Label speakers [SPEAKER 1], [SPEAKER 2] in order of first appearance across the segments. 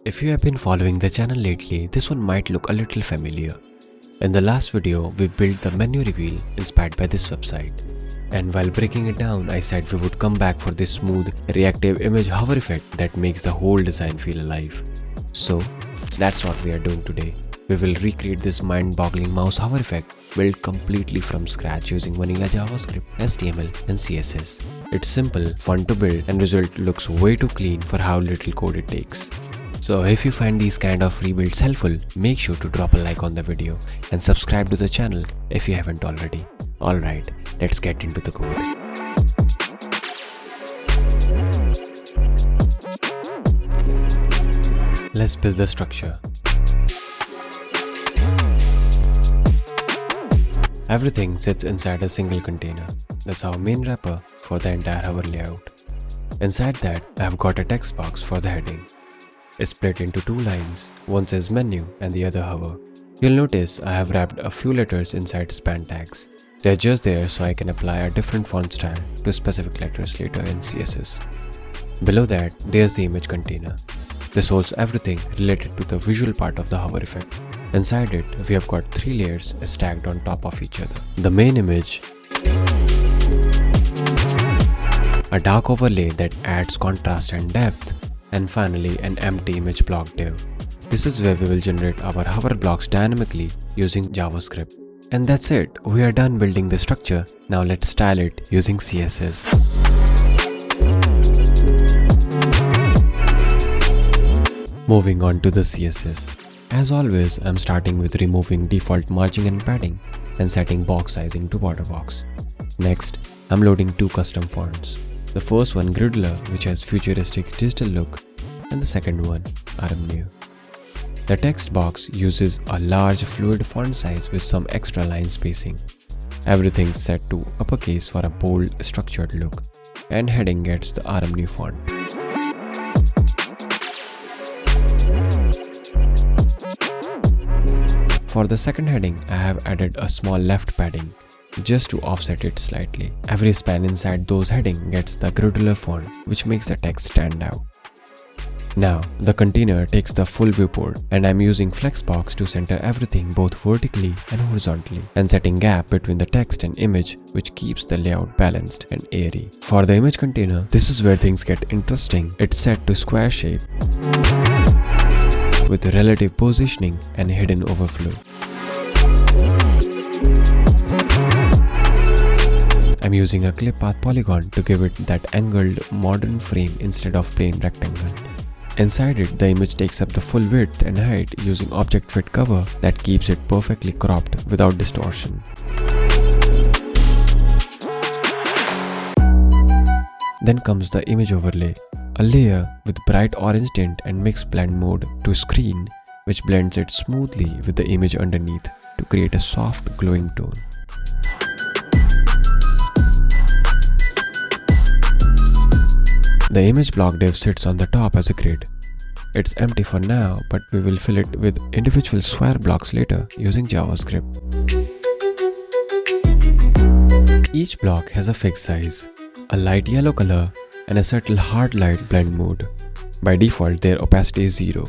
[SPEAKER 1] If you have been following the channel lately, this one might look a little familiar. In the last video, we built the menu reveal inspired by this website. And while breaking it down, I said we would come back for this smooth, reactive image hover effect that makes the whole design feel alive. So, that's what we are doing today. We will recreate this mind-boggling mouse hover effect built completely from scratch using vanilla JavaScript, HTML and CSS. It's simple, fun to build, and result looks way too clean for how little code it takes. So if you find these kind of rebuilds helpful, make sure to drop a like on the video and subscribe to the channel if you haven't already. Alright, let's get into the code. Let's build the structure. Everything sits inside a single container. That's our main wrapper for the entire hover layout. Inside that, I have got a text box for the heading. It's split into two lines, one says menu and the other hover. You'll notice I have wrapped a few letters inside span tags. They're just there so I can apply a different font style to specific letters later in CSS. Below that, there's the image container. This holds everything related to the visual part of the hover effect. Inside it, we have got three layers stacked on top of each other. The main image, a dark overlay that adds contrast and depth, and finally an empty image block div. This is where we will generate our hover blocks dynamically using JavaScript. And that's it, we are done building the structure. Now let's style it using CSS. Moving on to the CSS. As always, I'm starting with removing default margin and padding and setting box sizing to border box. Next, I'm loading two custom fonts. The first one Gridler, which has futuristic digital look, and the second one New. The text box uses a large fluid font size with some extra line spacing. Everything's set to uppercase for a bold, structured look, and heading gets the New font. For the second heading, I have added a small left padding just to offset it slightly. Every span inside those heading gets the Gridler font, which makes the text stand out. Now, the container takes the full viewport, and I'm using Flexbox to center everything both vertically and horizontally, and setting gap between the text and image, which keeps the layout balanced and airy. For the image container, this is where things get interesting. It's set to square shape with relative positioning and hidden overflow. I'm using a clip path polygon to give it that angled modern frame instead of plain rectangle. Inside it, the image takes up the full width and height using object fit cover that keeps it perfectly cropped without distortion. Then comes the image overlay, a layer with bright orange tint and mixed blend mode to screen, which blends it smoothly with the image underneath to create a soft glowing tone. The image block div sits on the top as a grid. It's empty for now, but we will fill it with individual square blocks later using JavaScript. Each block has a fixed size, a light yellow color, and a subtle hard light blend mode. By default, their opacity is 0.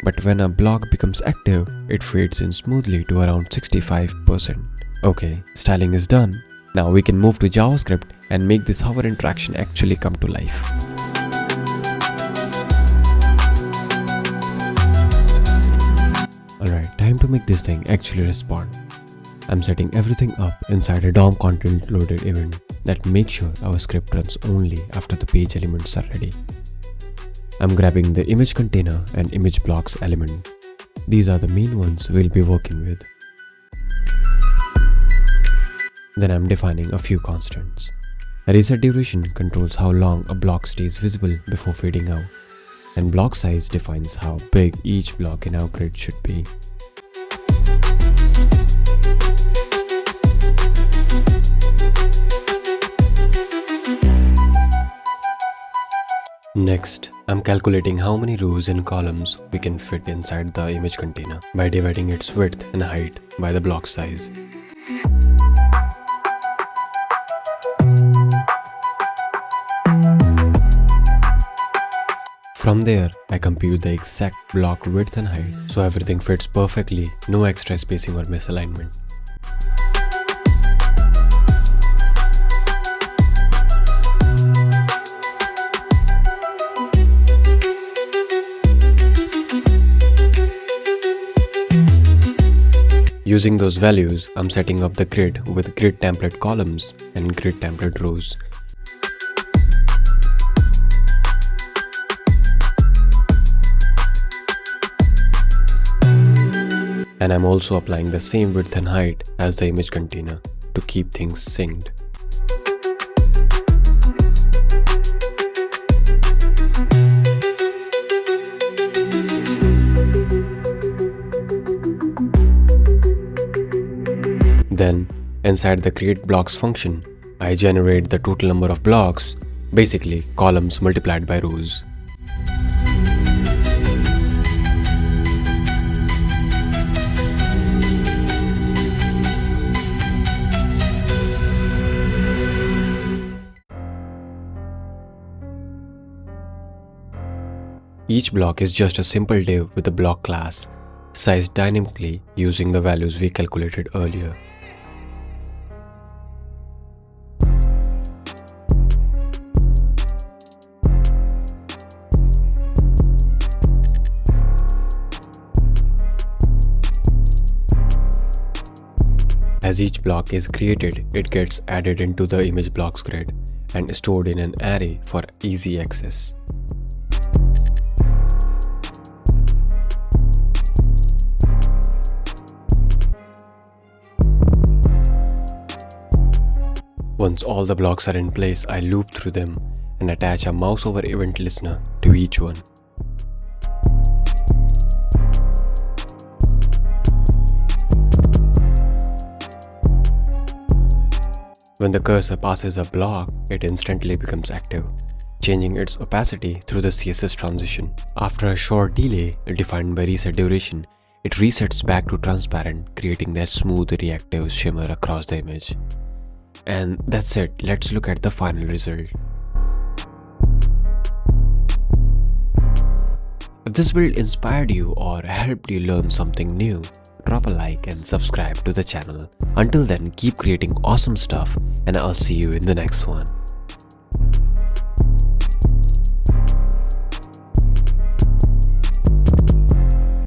[SPEAKER 1] But when a block becomes active, it fades in smoothly to around 65%. Okay, styling is done. Now we can move to JavaScript and make this hover interaction actually come to life. Alright, time to make this thing actually respond. I'm setting everything up inside a DOM content loaded event that makes sure our script runs only after the page elements are ready. I'm grabbing the image container and image blocks element. These are the main ones we'll be working with. Then I'm defining a few constants. Reset duration controls how long a block stays visible before fading out, and block size defines how big each block in our grid should be. Next, I'm calculating how many rows and columns we can fit inside the image container by dividing its width and height by the block size. From there, I compute the exact block width and height so everything fits perfectly, no extra spacing or misalignment. Using those values, I'm setting up the grid with grid template columns and grid template rows. And I'm also applying the same width and height as the image container to keep things synced. Then, inside the create blocks function, I generate the total number of blocks, basically columns multiplied by rows. Each block is just a simple div with a block class, sized dynamically using the values we calculated earlier. As each block is created, it gets added into the image blocks grid and stored in an array for easy access. Once all the blocks are in place, I loop through them and attach a mouse over event listener to each one. When the cursor passes a block, it instantly becomes active, changing its opacity through the CSS transition. After a short delay defined by reset duration, it resets back to transparent, creating that smooth reactive shimmer across the image. And that's it, let's look at the final result. If this build inspired you or helped you learn something new, drop a like and subscribe to the channel. Until then, keep creating awesome stuff and I'll see you in the next one.